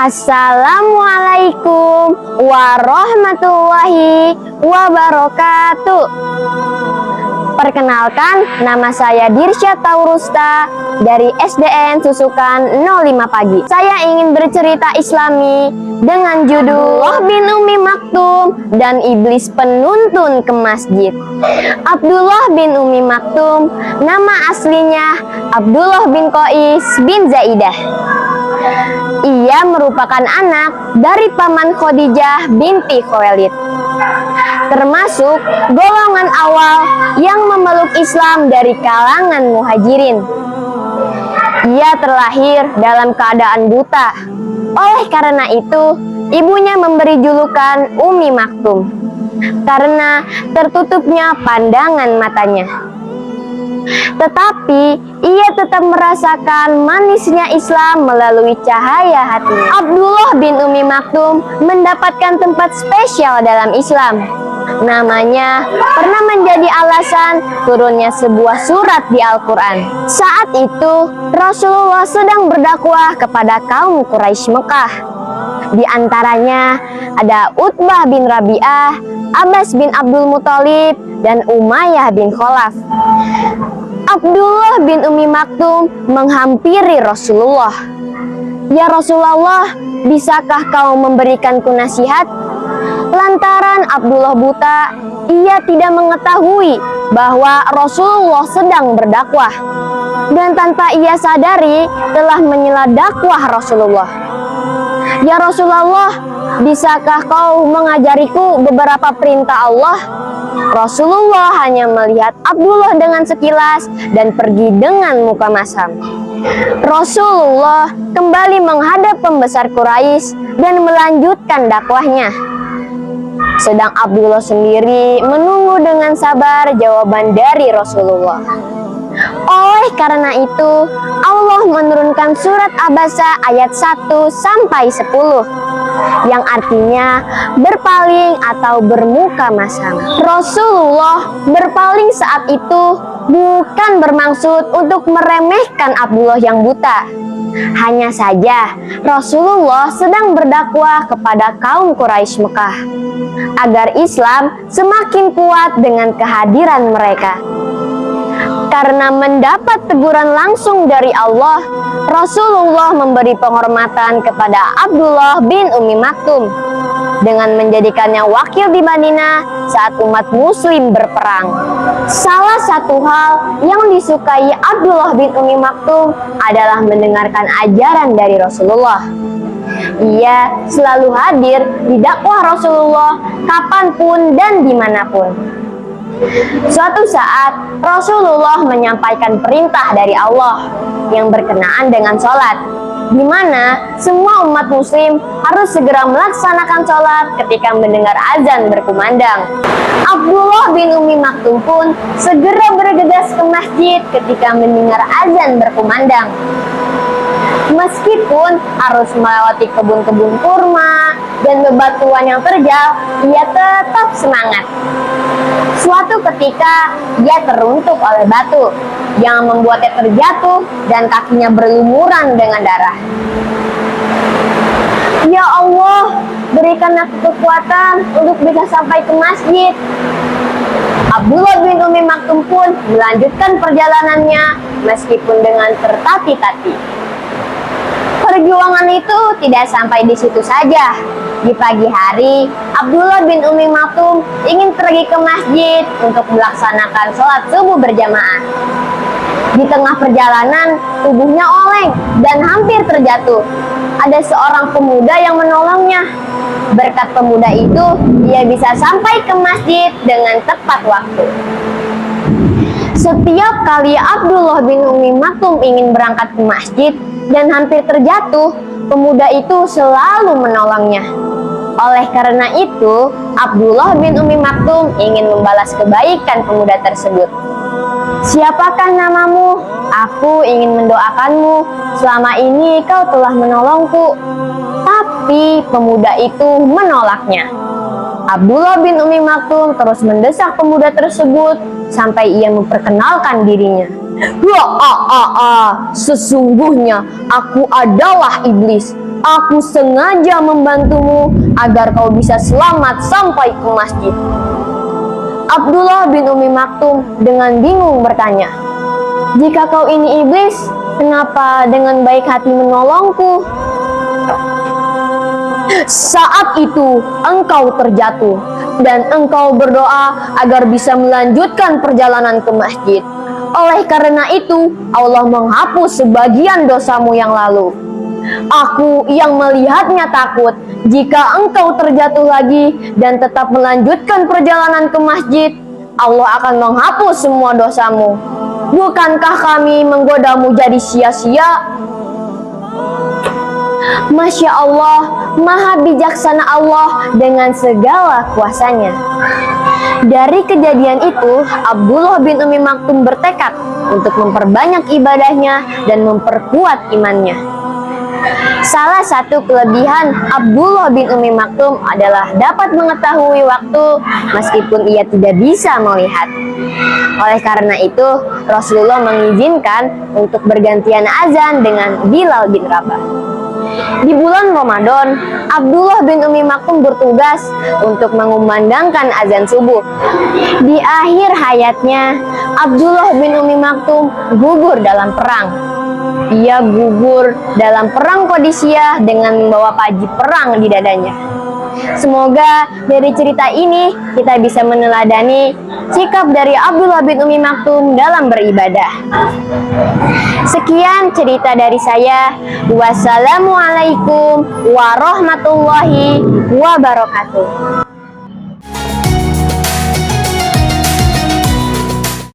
Assalamualaikum warahmatullahi wabarakatuh. Perkenalkan, nama saya Dirsya Taurusta dari SDN Susukan 05 Pagi. Saya ingin bercerita Islami dengan judul Abdullah bin Umi Maktum dan Iblis Penuntun ke Masjid. Abdullah bin Umi Maktum, nama aslinya Abdullah bin Qais bin Zaidah. Ia merupakan anak dari paman Khadijah binti Khuwailid, termasuk golongan awal yang memeluk Islam dari kalangan muhajirin. Ia terlahir dalam keadaan buta. Oleh karena itu, ibunya memberi julukan Umi Maktum karena tertutupnya pandangan matanya. Tetapi ia tetap merasakan manisnya Islam melalui cahaya hatinya. Abdullah bin Umi Maktum mendapatkan tempat spesial dalam Islam. Namanya pernah menjadi alasan turunnya sebuah surat di Al-Quran. Saat itu Rasulullah sedang berdakwah kepada kaum Quraisy Mekah. Di antaranya ada Utbah bin Rabi'ah, Abbas bin Abdul Muthalib, dan Umayyah bin Khalaf. Abdullah bin Umi Maktum menghampiri Rasulullah. "Ya Rasulullah, bisakah kau memberikanku nasihat?" Lantaran Abdullah buta, ia tidak mengetahui bahwa Rasulullah sedang berdakwah, dan tanpa ia sadari telah menyela dakwah Rasulullah. "Ya Rasulullah, bisakah kau mengajariku beberapa perintah Allah?" Rasulullah hanya melihat Abdullah dengan sekilas dan pergi dengan muka masam. Rasulullah kembali menghadap pembesar Quraisy dan melanjutkan dakwahnya. Sedang Abdullah sendiri menunggu dengan sabar jawaban dari Rasulullah. Oleh karena itu, Allah menurunkan surat Abasa ayat 1 sampai 10 yang artinya berpaling atau bermuka masam. Rasulullah berpaling saat itu bukan bermaksud untuk meremehkan Abdullah yang buta. Hanya saja Rasulullah sedang berdakwah kepada kaum Quraisy Mekah agar Islam semakin kuat dengan kehadiran mereka. Karena mendapat teguran langsung dari Allah, Rasulullah memberi penghormatan kepada Abdullah bin Umi Maktum dengan menjadikannya wakil di Madinah saat umat muslim berperang. Salah satu hal yang disukai Abdullah bin Umi Maktum adalah mendengarkan ajaran dari Rasulullah. Ia selalu hadir di dakwah Rasulullah kapanpun dan dimanapun. Suatu saat Rasulullah menyampaikan perintah dari Allah yang berkenaan dengan sholat, di mana semua umat muslim harus segera melaksanakan sholat ketika mendengar azan berkumandang. Abdullah bin Umi Maktum pun segera bergegas ke masjid ketika mendengar azan berkumandang. Meskipun harus melewati kebun-kebun kurma dan bebatuan yang terjal, ia tetap semangat. Suatu ketika, ia teruntuk oleh batu yang membuatnya terjatuh dan kakinya berlumuran dengan darah. "Ya Allah, berikan aku kekuatan untuk bisa sampai ke masjid." Abdullah bin Umi Maktum pun melanjutkan perjalanannya meskipun dengan tertatih-tatih. Perjuangan itu tidak sampai di situ saja. Di pagi hari, Abdullah bin Umi Maktum ingin pergi ke masjid untuk melaksanakan sholat subuh berjamaah. Di tengah perjalanan, tubuhnya oleng dan hampir terjatuh. Ada seorang pemuda yang menolongnya. Berkat pemuda itu, ia bisa sampai ke masjid dengan tepat waktu. Setiap kali Abdullah bin Umi Maktum ingin berangkat ke masjid dan hampir terjatuh, pemuda itu selalu menolongnya. Oleh karena itu, Abdullah bin Umi Maktum ingin membalas kebaikan pemuda tersebut. "Siapakah namamu? Aku ingin mendoakanmu. Selama ini kau telah menolongku." Tapi pemuda itu menolaknya. Abdullah bin Umi Maktum terus mendesak pemuda tersebut sampai ia memperkenalkan dirinya. Sesungguhnya aku adalah iblis. Aku sengaja membantumu agar kau bisa selamat sampai ke masjid. Abdullah bin Umi Maktum dengan bingung bertanya, jika kau ini iblis, kenapa dengan baik hati menolongku? Saat itu engkau terjatuh dan engkau berdoa agar bisa melanjutkan perjalanan ke masjid. Oleh karena itu, Allah menghapus sebagian dosamu yang lalu. Aku yang melihatnya takut jika engkau terjatuh lagi dan tetap melanjutkan perjalanan ke masjid, Allah akan menghapus semua dosamu. Bukankah kami menggodamu jadi sia-sia? Masya Allah, maha bijaksana Allah dengan segala kuasanya. Dari kejadian itu, Abdullah bin Umi Maktum bertekad untuk memperbanyak ibadahnya dan memperkuat imannya. Salah satu kelebihan Abdullah bin Umi Maktum adalah dapat mengetahui waktu meskipun ia tidak bisa melihat. Oleh karena itu, Rasulullah mengizinkan untuk bergantian azan dengan Bilal bin Rabah. Di bulan Ramadan, Abdullah bin Umi Maktum bertugas untuk mengumandangkan azan subuh. Di akhir hayatnya, Abdullah bin Umi Maktum gugur dalam perang. Ia gugur dalam perang Qadisiyah dengan membawa paji perang di dadanya. Semoga dari cerita ini kita bisa meneladani sikap dari Abdullah bin Umi Maktum dalam beribadah. Sekian cerita dari saya. Wassalamualaikum warahmatullahi wabarakatuh.